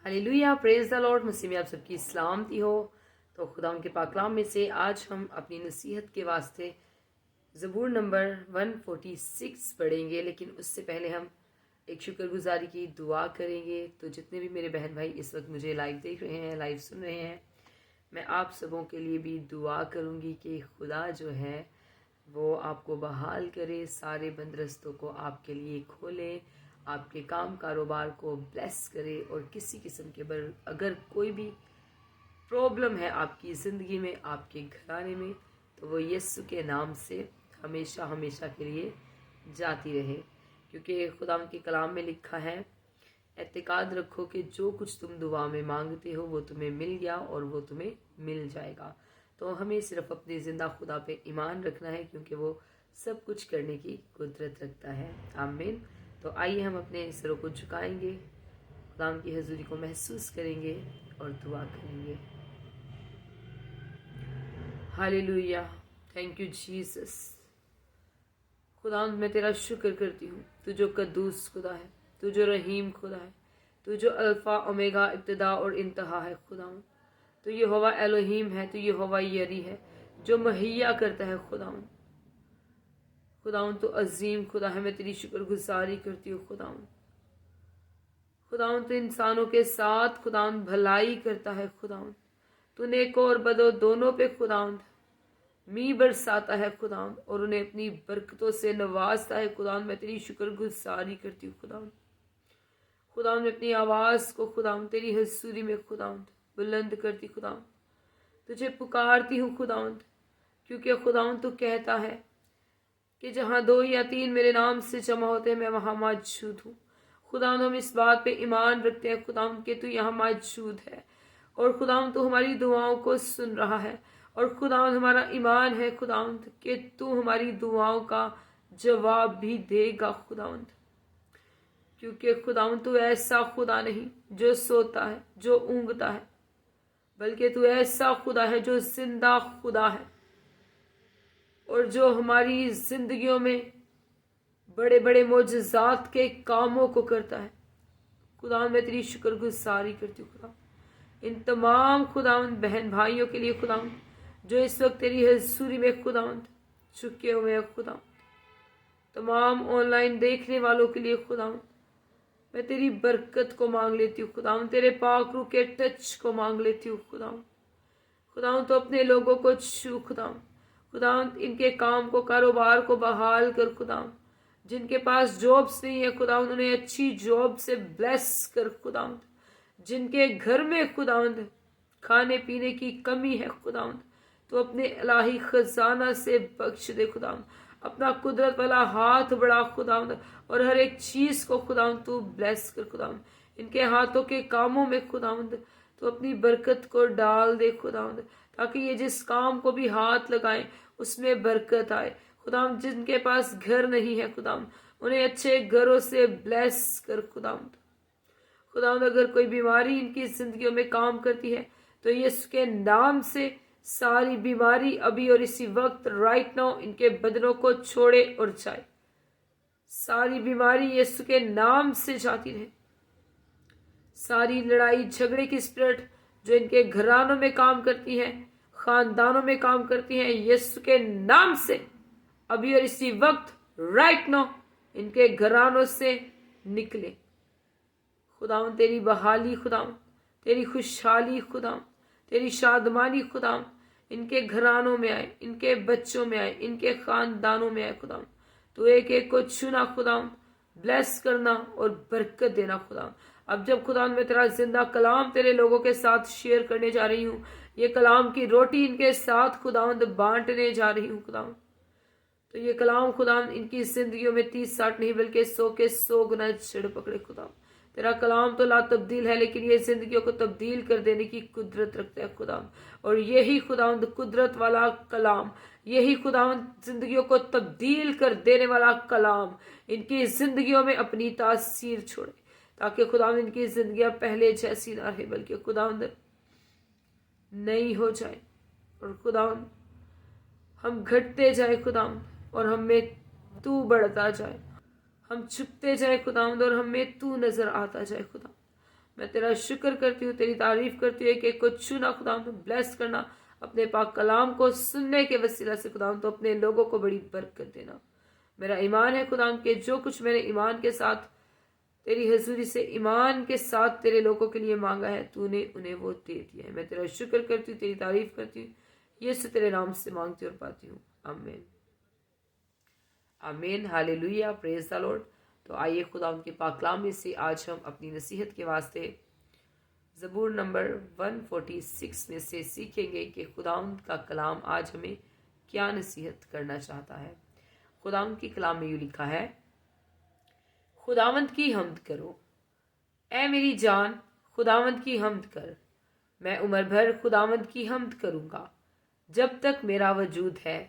Hallelujah, praise the lord. मसीह में आप सबकी सलामती हो। तो खुदा के पाक कलाम में से आज हम अपनी नसीहत के वास्ते ज़बूर नंबर 146 पढ़ेंगे, लेकिन उससे पहले हम एक शुक्रगुजारी की दुआ करेंगे। तो जितने भी मेरे बहन भाई इस वक्त मुझे लाइव देख रहे हैं, लाइव सुन रहे हैं, मैं आप सबों के लिए भी दुआ करूंगी कि खुदा जो है वो आपको बहाल करे, सारे बंद रस्तों को आपके लिए खोले, आपके काम कारोबार को ब्लेस करे, और किसी किस्म के अगर कोई भी प्रॉब्लम है आपकी ज़िंदगी में, आपके घराने में, तो वो यीशु के नाम से हमेशा हमेशा के लिए जाती रहे। क्योंकि खुदा के कलाम में लिखा है, एतकाद रखो कि जो कुछ तुम दुआ में मांगते हो वो तुम्हें मिल गया और वो तुम्हें मिल जाएगा। तो हमें सिर्फ अपनी ज़िंदा खुदा पे ईमान रखना है, क्योंकि वो सब कुछ करने की कुदरत रखता है। आमीन। तो आइए हम अपने सिरों को झुकाएंगे, खुदा की हजूरी को महसूस करेंगे और दुआ करेंगे। Hallelujah, thank you Jesus. खुदा मैं तेरा शुक्र करती हूँ, तू जो कद्दूस खुदा है, तू जो रहीम खुदा है, तू जो अल्फ़ा ओमेगा इब्तिदा और इंतहा है। खुदा तो यहोवा एलोहीम है, तो यहोवा यरी है जो मुहैया करता है। खुदा तो अजीम खुदा है, मैं तेरी शुक्रगुजारी करती हूँ। खुदा तो इंसानों के साथ खुदा भलाई करता है। खुदा तो नेको और बदो दोनों पे खुदा मी बरसाता है। खुदा और उन्हें अपनी बरकतों से नवाजता है। खुदा मैं तेरी शुक्रगुजारी करती हूँ। खुदा मैं अपनी आवाज़ को खुदा तेरी हजूरी में खुदा बुलंद करती। खुदा तुझे पुकारती हूँ खुदा, क्योंकि खुदा तू कहता है कि जहाँ 2 या 3 मेरे नाम से जमा होते हैं मैं वहाँ मौजूद हूँ। खुदा हम इस बात पे ईमान रखते हैं खुदा कि तू यहाँ मौजूद है, और खुदा तू हमारी दुआओं को सुन रहा है, और खुदा हमारा ईमान है खुदा कि तू हमारी दुआओं का जवाब भी देगा। खुदा क्योंकि खुदा तू ऐसा खुदा नहीं जो सोता है, जो ऊँगता है, बल्कि तू ऐसा खुदा है जो जिंदा खुदा है, और जो हमारी जिंदगियों में बड़े बड़े मोजज़ात के कामों को करता है। खुदा मैं तेरी शुक्रगुजारी करती हूँ खुदा इन तमाम खुदा बहन भाइयों के लिए खुदा जो इस वक्त तेरी हजूरी में खुदा झुके हुए हैं। खुदा तमाम ऑनलाइन देखने वालों के लिए खुदा मैं तेरी बरकत को मांग लेती हूँ। खुदा तेरे पाक रूह के टच को मांग लेती हूँ। खुदा तो अपने लोगों को छू। खुदा इनके काम को, कारोबार को बहाल कर। खुदा जिनके पास जॉब्स नहीं है खुदा उन्हें अच्छी जॉब से ब्लेस कर। खुदा जिनके घर में खुदा खाने पीने की कमी है खुदा तो अपने इलाही खजाना से बख्श दे। खुदा अपना कुदरत वाला हाथ बढ़ा खुदा, और हर एक चीज को खुदा तू ब्लेस कर। खुदा इनके हाथों के कामों में खुदा तो अपनी बरकत को डाल दे खुदा, ताकि ये जिस काम को भी हाथ लगाए उसमें बरकत आए। खुदा जिनके पास घर नहीं है खुदा उन्हें अच्छे घरों से ब्लेस कर। खुदा अगर कोई बीमारी इनकी जिंदगियों में काम करती है तो यीशु के नाम से सारी बीमारी अभी और इसी वक्त राइट नाउ इनके बदनों को छोड़े और जाए। सारी बीमारी यीशु के नाम से जाती रहे। सारी लड़ाई झगड़े की स्पिरिट जो इनके घरानों में काम करती है, खानदानों में काम करती है, यीशु के नाम से अभी और इसी वक्त राइट नाउ इनके घरानों से निकले। खुदा तेरी बहाली, खुदा तेरी खुशहाली, खुदा तेरी शादमानी खुदा इनके घरानों में आए, इनके बच्चों में आए, इनके खानदानों में आए। खुदा तो एक एक को छूना खुदा, ब्लेस करना और बरकत देना। खुदा अब जब खुदा मैं तेरा जिंदा कलाम तेरे लोगों के साथ शेयर करने जा रही हूँ, ये कलाम की रोटी इनके साथ खुदावंद बांटने जा रही हूँ। खुदा तो ये कलाम खुदा इनकी जिंदगियों में 30-60 नहीं बल्कि 100 के 100 गुना जड़ पकड़े। खुदा तेरा कलाम तो ला तब्दील है, लेकिन ये जिंदगियों को तब्दील कर देने की कुदरत रखता है खुदा, और यही खुदावंद कुदरत वाला कलाम, यही खुदावंद जिंदगियों को तब्दील कर देने वाला कलाम इनकी जिंदगियों में अपनी तासीर छोड़े, ताकि खुदावंद इनकी जिंदगियां पहले जैसी ना रहे बल्कि खुदावंद नई हो जाए, और खुदावंद हम घटते जाए खुदावंद और हम में तू बढ़ता जाए। हम छुपते जाए खुदावंद और हमें तू नजर आता जाए खुदा। मैं तेरा शुक्र करती हूँ, तेरी तारीफ करती हूँ। एक एक को चुना खुदा, तो ब्लेस करना अपने पाक कलाम को सुनने के वसीला से खुदा, तो अपने लोगों को बड़ी बरकत देना। मेरा ईमान है खुदा के जो कुछ मैंने ईमान के साथ तेरी हजूरी से ईमान के साथ तेरे लोगों के लिए मांगा है, तूने उन्हें वो दे दिया है। मैं तेरा शुक्र करती हूँ, तेरी तारीफ करती हूँ। यीशु तेरे नाम से मांगती और पाती हूँ, आमीन आमीन। Hallelujah, praise the Lord. तो आइए खुदा उनके पाक कलाम में से आज हम अपनी नसीहत के वास्ते ज़बूर नंबर 146 में से सीखेंगे कि खुदावंद का कलाम आज हमें क्या नसीहत करना चाहता है। खुदावंद की कलाम में यूँ लिखा है, खुदावंद की हम्द करो ऐ मेरी जान, खुदावंद की हम्द कर। मैं उम्र भर खुदावंद की हम्द करूँगा, जब तक मेरा वजूद है।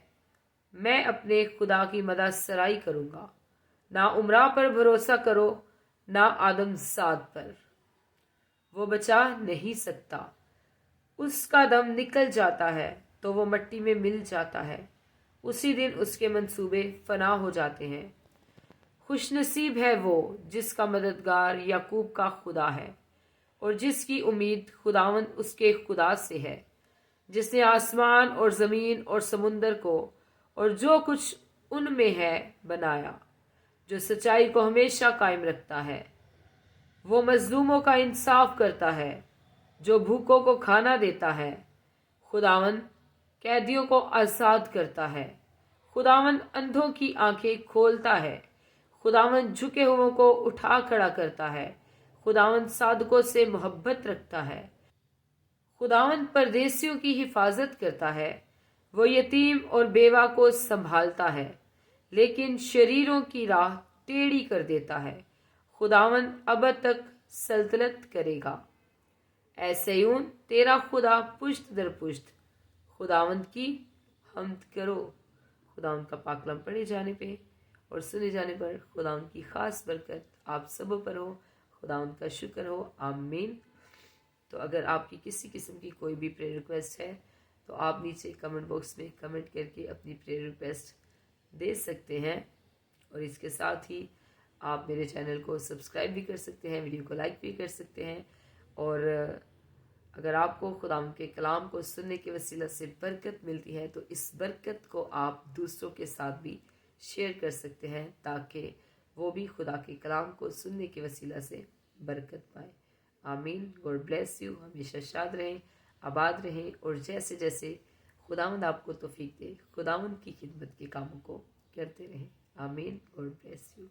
मैं अपने खुदा की मदद सराई करूँगा। ना उम्रा पर भरोसा करो, ना आदमजाद पर, वो बचा नहीं सकता। उसका दम निकल जाता है तो वो मट्टी में मिल जाता है। उसी दिन उसके मंसूबे फना हो जाते हैं। खुशनसीब है वो जिसका मददगार याकूब का खुदा है और जिसकी उम्मीद खुदावंद उसके खुदा से है, जिसने आसमान और ज़मीन और समुंदर को और जो कुछ उनमें है बनाया, जो सच्चाई को हमेशा कायम रखता है। वो मजलूमों का इंसाफ करता है, जो भूखों को खाना देता है। खुदावंद कैदियों को आज़ाद करता है। खुदावंद अंधों की आंखें खोलता है। खुदावंद झुके हुओं को उठा खड़ा करता है। खुदावंद साधकों से मोहब्बत रखता है। खुदावंद परदेसियों की हिफाजत करता है। वो यतीम और बेवा को संभालता है, लेकिन शरीरों की राह टेढ़ी कर देता है। खुदावंद अब तक सल्तनत करेगा। ऐसे यूं तेरा खुदा पुश्त दर पुश्त। खुदावंद की हम्द करो। खुदावंद का पाक कलाम पढ़े जाने पे और सुने जाने पर खुदावंद की खास बरकत आप सब पर हो। खुदावंद का शुक्र हो, आमीन। तो अगर आपकी किसी किस्म की कोई भी प्रेयर रिक्वेस्ट है तो आप नीचे कमेंट बॉक्स में कमेंट करके अपनी प्रेयर रिक्वेस्ट दे सकते हैं। और इसके साथ ही आप मेरे चैनल को सब्सक्राइब भी कर सकते हैं, वीडियो को लाइक भी कर सकते हैं। और अगर आपको खुदावंद के कलाम को सुनने के वसीला से बरकत मिलती है तो इस बरकत को आप दूसरों के साथ भी शेयर कर सकते हैं, ताकि वो भी खुदा के कलाम को सुनने के वसीला से बरकत पाए। आमीन। God bless you. हमेशा शाद रहें, आबाद रहें और जैसे जैसे खुदावंद आपको तौफीक दे, खुदावंद की खिदमत के कामों को करते रहें। आमीन। God bless you.